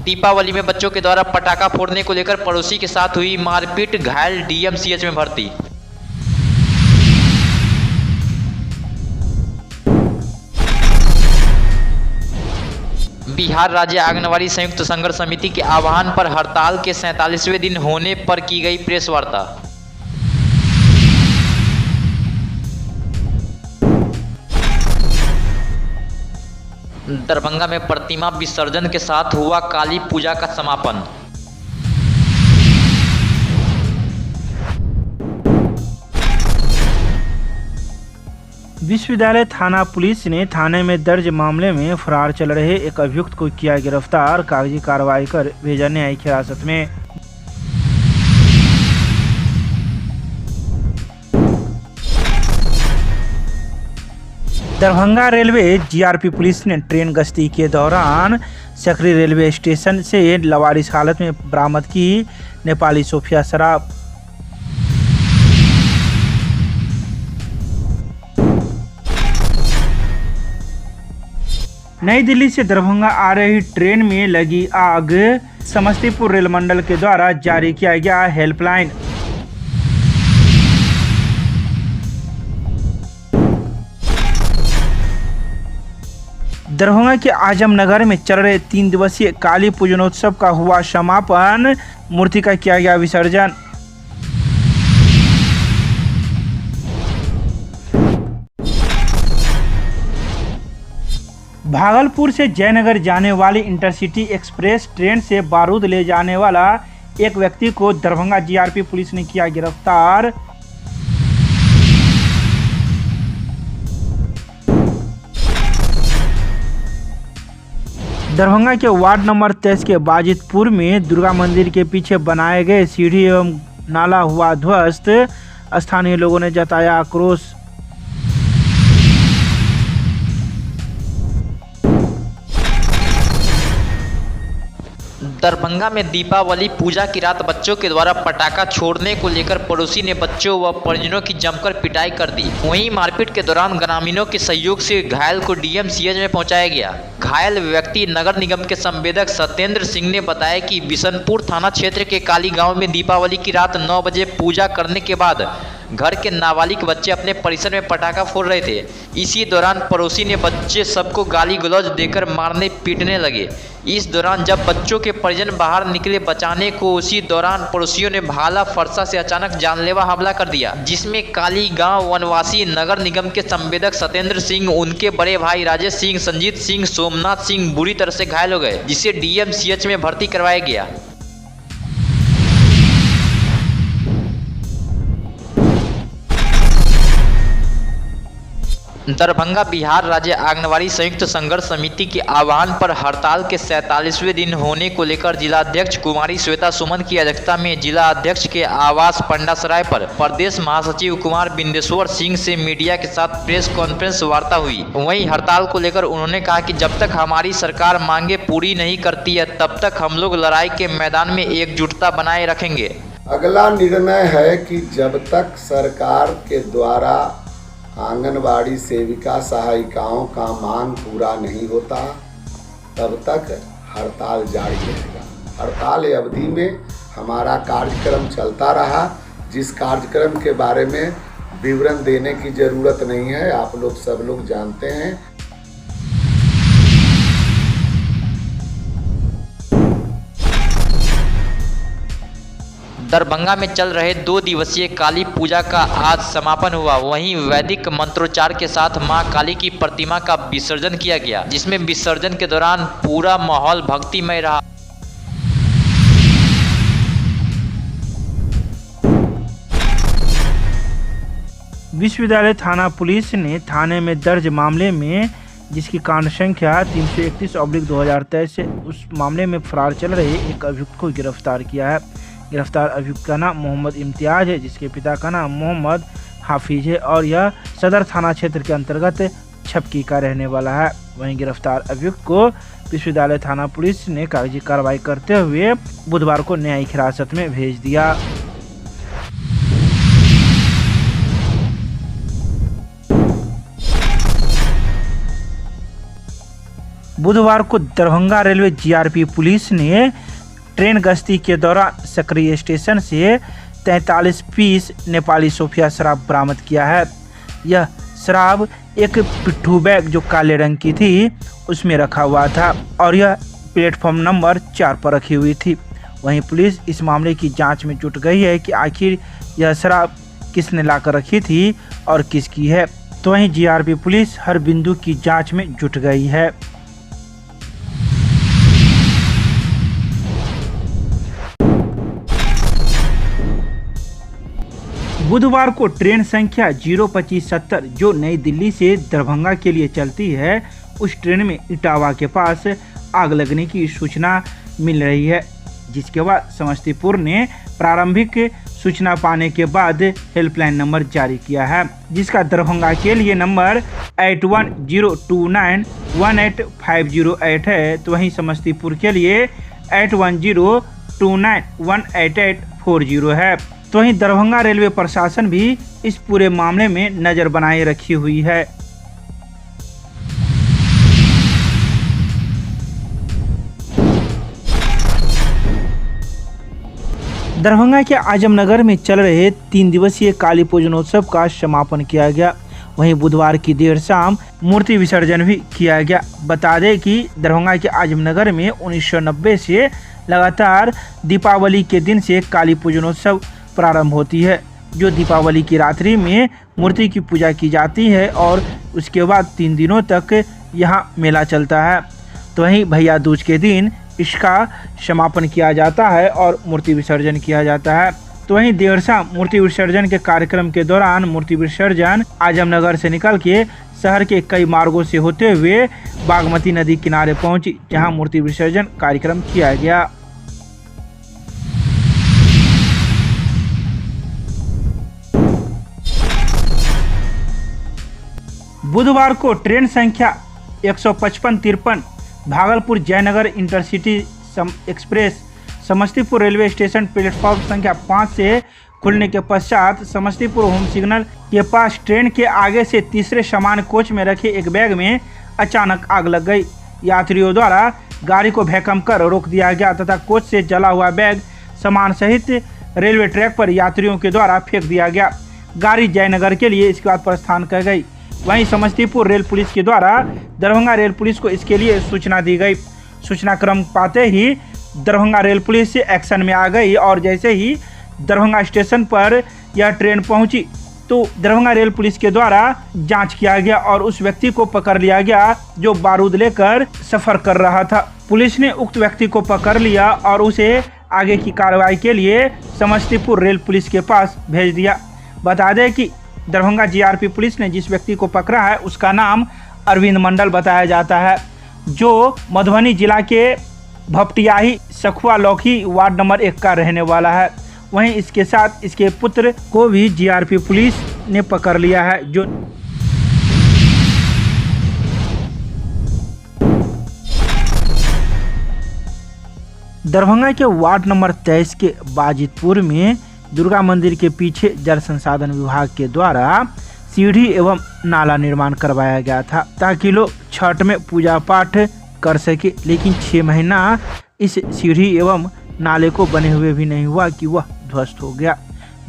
दीपावली में बच्चों के द्वारा पटाखा फोड़ने को लेकर पड़ोसी के साथ हुई मारपीट, घायल डीएमसीएच में भर्ती। बिहार राज्य आंगनबाड़ी संयुक्त संघर्ष समिति के आह्वान पर हड़ताल के 47वें दिन होने पर की गई प्रेस वार्ता। दरभंगा में प्रतिमा विसर्जन के साथ हुआ काली पूजा का समापन। विश्वविद्यालय थाना पुलिस ने थाने में दर्ज मामले में फरार चल रहे एक अभियुक्त को किया गिरफ्तार, कागजी कार्रवाई कर भेजा न्यायिक हिरासत में। दरभंगा रेलवे जीआरपी पुलिस ने ट्रेन गश्ती के दौरान सकरी रेलवे स्टेशन से लवारिस हालत में बरामद की नेपाली सोफिया शराब। नई दिल्ली से दरभंगा आ रही ट्रेन में लगी आग, समस्तीपुर रेल मंडल के द्वारा जारी किया गया हेल्पलाइन। दरभंगा के आजमनगर में चल रहे 3 दिवसीय काली पूजनोत्सव का हुआ समापन, मूर्ति का किया गया विसर्जन। भागलपुर से जयनगर जाने वाली इंटरसिटी एक्सप्रेस ट्रेन से बारूद ले जाने वाला एक व्यक्ति को दरभंगा जीआरपी पुलिस ने किया गिरफ्तार। दरभंगा के वार्ड नंबर 23 के बाजितपुर में दुर्गा मंदिर के पीछे बनाए गए सीढ़ी एवं नाला हुआ ध्वस्त, स्थानीय लोगों ने जताया आक्रोश। दरभंगा में दीपावली पूजा की रात बच्चों के द्वारा पटाखा छोड़ने को लेकर पड़ोसी ने बच्चों व परिजनों की जमकर पिटाई कर दी। वहीं मारपीट के दौरान ग्रामीणों के सहयोग से घायल को डीएमसीएच में पहुंचाया गया। घायल व्यक्ति नगर निगम के संवेदक सत्येंद्र सिंह ने बताया कि बिशनपुर थाना क्षेत्र के काली गांव में दीपावली की रात 9 बजे पूजा करने के बाद घर के नाबालिग बच्चे अपने परिसर में पटाखा फोड़ रहे थे। इसी दौरान पड़ोसी ने बच्चे सबको गाली गलौज देकर मारने पीटने लगे। इस दौरान जब बच्चों के परिजन बाहर निकले बचाने को, उसी दौरान पड़ोसियों ने भाला फरसा से अचानक जानलेवा हमला कर दिया, जिसमें काली गांव वनवासी नगर निगम के संवेदक सत्येंद्र सिंह, उनके बड़े भाई राजेश सिंह, संजीत सिंह, सोमनाथ सिंह बुरी तरह से घायल हो गए, जिसे डीएमसीएच में भर्ती करवाया गया। दरभंगा बिहार राज्य आंगनबाड़ी संयुक्त संघर्ष समिति के आह्वान पर हड़ताल के 47वें दिन होने को लेकर जिलाध्यक्ष कुमारी श्वेता सुमन की अध्यक्षता में जिला अध्यक्ष के आवास पंडासराय पर प्रदेश महासचिव कुमार बिंदेश्वर सिंह से मीडिया के साथ प्रेस कॉन्फ्रेंस वार्ता हुई। वहीं हड़ताल को लेकर उन्होंने कहा कि जब तक हमारी सरकार मांगे पूरी नहीं करती है, तब तक हम लोग लड़ाई के मैदान में एकजुटता बनाए रखेंगे। अगला निर्णय है कि जब तक सरकार के द्वारा आंगनबाड़ी सेविका सहायिकाओं का मांग पूरा नहीं होता, तब तक हड़ताल जारी रहेगा। हड़ताल अवधि में हमारा कार्यक्रम चलता रहा, जिस कार्यक्रम के बारे में विवरण देने की ज़रूरत नहीं है, आप लोग सब लोग जानते हैं। दरभंगा में चल रहे 2 दिवसीय काली पूजा का आज समापन हुआ। वहीं वैदिक मंत्रोच्चार के साथ मां काली की प्रतिमा का विसर्जन किया गया, जिसमें विसर्जन के दौरान पूरा माहौल भक्तिमय रहा। विश्वविद्यालय थाना पुलिस ने थाने में दर्ज मामले में, जिसकी कांड संख्या 331/2023 से, उस मामले में फरार चल रहे एक अभियुक्त को गिरफ्तार किया है। गिरफ्तार अभियुक्त का नाम मोहम्मद इम्तियाज है, जिसके पिता का नाम मोहम्मद हाफिज है और यह सदर थाना क्षेत्र के अंतर्गत छपकी का रहने वाला है। वहीं गिरफ्तार अभियुक्त को विश्वविद्यालय थाना पुलिस ने कागजी कार्रवाई करते हुए बुधवार को न्यायिक हिरासत में भेज दिया। बुधवार को दरभंगा रेलवे जीआरपी पुलिस ने ट्रेन गश्ती के दौरान सक्रिय स्टेशन से 43 पीस नेपाली सोफिया शराब बरामद किया है। यह शराब एक पिट्ठू बैग जो काले रंग की थी उसमें रखा हुआ था और यह प्लेटफॉर्म नंबर 4 पर रखी हुई थी। वहीं पुलिस इस मामले की जांच में जुट गई है कि आखिर यह शराब किसने लाकर रखी थी और किसकी है। तो वहीं जीआरपी पुलिस हर बिंदु की जांच में जुट गई है। बुधवार को ट्रेन संख्या 02570 जो नई दिल्ली से दरभंगा के लिए चलती है, उस ट्रेन में इटावा के पास आग लगने की सूचना मिल रही है, जिसके बाद समस्तीपुर ने प्रारंभिक सूचना पाने के बाद हेल्पलाइन नंबर जारी किया है, जिसका दरभंगा के लिए नंबर 8102918508 है। तो वहीं समस्तीपुर के लिए 8102918840 है। तो वहीं दरभंगा रेलवे प्रशासन भी इस पूरे मामले में नजर बनाए रखी हुई है। दरभंगा के आजमनगर में चल रहे 3 दिवसीय काली पूजनोत्सव का समापन किया गया। वहीं बुधवार की देर शाम मूर्ति विसर्जन भी किया गया। बता दें कि दरभंगा के आजमनगर में 1990 से लगातार दीपावली के दिन से काली पूजनोत्सव प्रारंभ होती है, जो दीपावली की रात्रि में मूर्ति की पूजा की जाती है और उसके बाद 3 दिनों तक यहाँ मेला चलता है। तो वहीं भैया दूज के दिन इसका समापन किया जाता है और मूर्ति विसर्जन किया जाता है। तो वहीं देर शाम मूर्ति विसर्जन के कार्यक्रम के दौरान मूर्ति विसर्जन आजमनगर से निकल के शहर के कई मार्गों से होते हुए बागमती नदी किनारे पहुंची, जहां मूर्ति विसर्जन कार्यक्रम किया गया। बुधवार को ट्रेन संख्या 15553 Bhagalpur Jaynagar intercity express Samastipur railway station platform संख्या 5 से खुलने के पश्चात समस्तीपुर होम सिग्नल के पास ट्रेन के आगे से तीसरे सामान कोच में रखे एक बैग में अचानक आग लग गई। यात्रियों द्वारा गाड़ी को भैकम कर रोक दिया गया तथा कोच से जला हुआ बैग सामान सहित रेलवे ट्रैक पर यात्रियों के द्वारा फेंक दिया गया। गाड़ी जयनगर के लिए इसके बाद प्रस्थान कर गई। वहीं समस्तीपुर रेल पुलिस के द्वारा दरभंगा रेल पुलिस को इसके लिए सूचना दी गई। सूचना क्रम पाते ही दरभंगा रेल पुलिस एक्शन में आ गई और जैसे ही दरभंगा स्टेशन पर यह ट्रेन पहुंची तो दरभंगा रेल पुलिस के द्वारा जांच किया गया और उस व्यक्ति को पकड़ लिया गया जो बारूद लेकर सफर कर रहा था। पुलिस ने उक्त व्यक्ति को पकड़ लिया और उसे आगे की कार्रवाई के लिए समस्तीपुर रेल पुलिस के पास भेज दिया। बता दें कि दरभंगा जीआरपी पुलिस ने जिस व्यक्ति को पकड़ा है उसका नाम अरविंद मंडल बताया जाता है, जो मधुबनी जिला के भपटियाही सखुआ लौकी वार्ड नंबर 1 का रहने वाला है। वहीं इसके साथ इसके पुत्र को भी जीआरपी पुलिस ने पकड़ लिया है, जो दरभंगा के वार्ड नंबर 23 के बाजितपुर में दुर्गा मंदिर के पीछे जल संसाधन विभाग के द्वारा सीढ़ी एवं नाला निर्माण करवाया गया था ताकि लोग छठ में पूजा पाठ कर सके, लेकिन 6 महीना इस सीढ़ी एवं नाले को बने हुए भी नहीं हुआ कि वह ध्वस्त हो गया,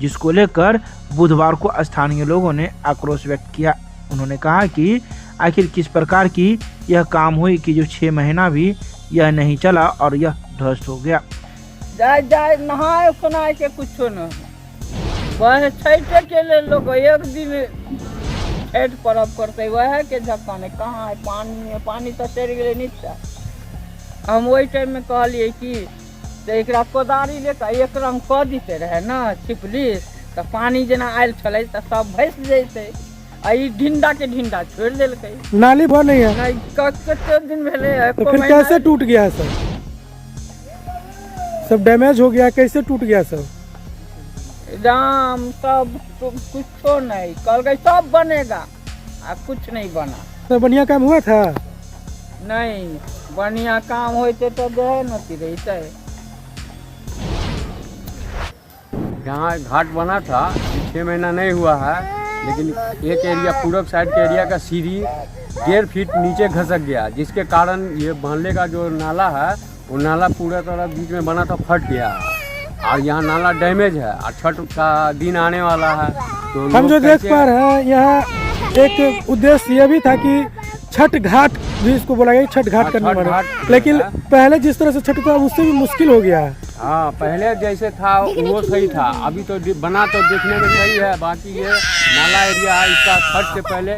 जिसको लेकर बुधवार को स्थानीय लोगों ने आक्रोश व्यक्त किया। उन्होंने कहा कि आखिर किस प्रकार की यह काम हुई कि जो 6 महीना भी यह नहीं चला और यह ध्वस्त हो गया। जाए नहाए सुनाए के कुछ न वह छठ के लिए लोग एक दिन छठ पर्व करते वह के झक्काने कहाँ है पानी तो चढ़ गए नीचा। हम वही टाइम में कहलिए कि एक कोदारी लेकर एक रंग कह दीते रहे न छिपली तो पानी जना आयल छल तो सब भस जैसे ढिंडा के ढिंडा छोड़ दिल्क। नाली बन है कते दिन भेले तो फिर कैसे टूट गया है? सब डैमेज हो गया, कैसे टूट गया सब? दाम सब कुछ नहीं कल गई सब बनेगा, अब कुछ नहीं बना। तो बढ़िया काम हुआ था? नहीं बढ़िया काम होते तो गए नहीं रहते। यहाँ घाट बना था 6 महीना नहीं हुआ है, लेकिन एक एरिया पूरब साइड के एरिया का सीढ़ी 1.5 फीट नीचे खसक गया, जिसके कारण ये मोहल्ले का जो नाला है वो नाला पूरा तरह बीच में बना था, फट गया और यहाँ नाला डैमेज है और छठ का दिन आने वाला है। तो हम जो लोग देख कैसे- पा रहे हैं यहाँ एक उद्देश्य ये भी था कि छठ घाट भी इसको बोला गया, छठ घाट हाँ, करने छठ वाले, घाट लेकिन है। पहले जिस तरह से छठ था उससे भी मुश्किल हो गया है। हाँ, पहले जैसे था वो सही था, अभी तो बना तो देखने में सही है, बाकी ये नाला एरिया है, इसका छठ से पहले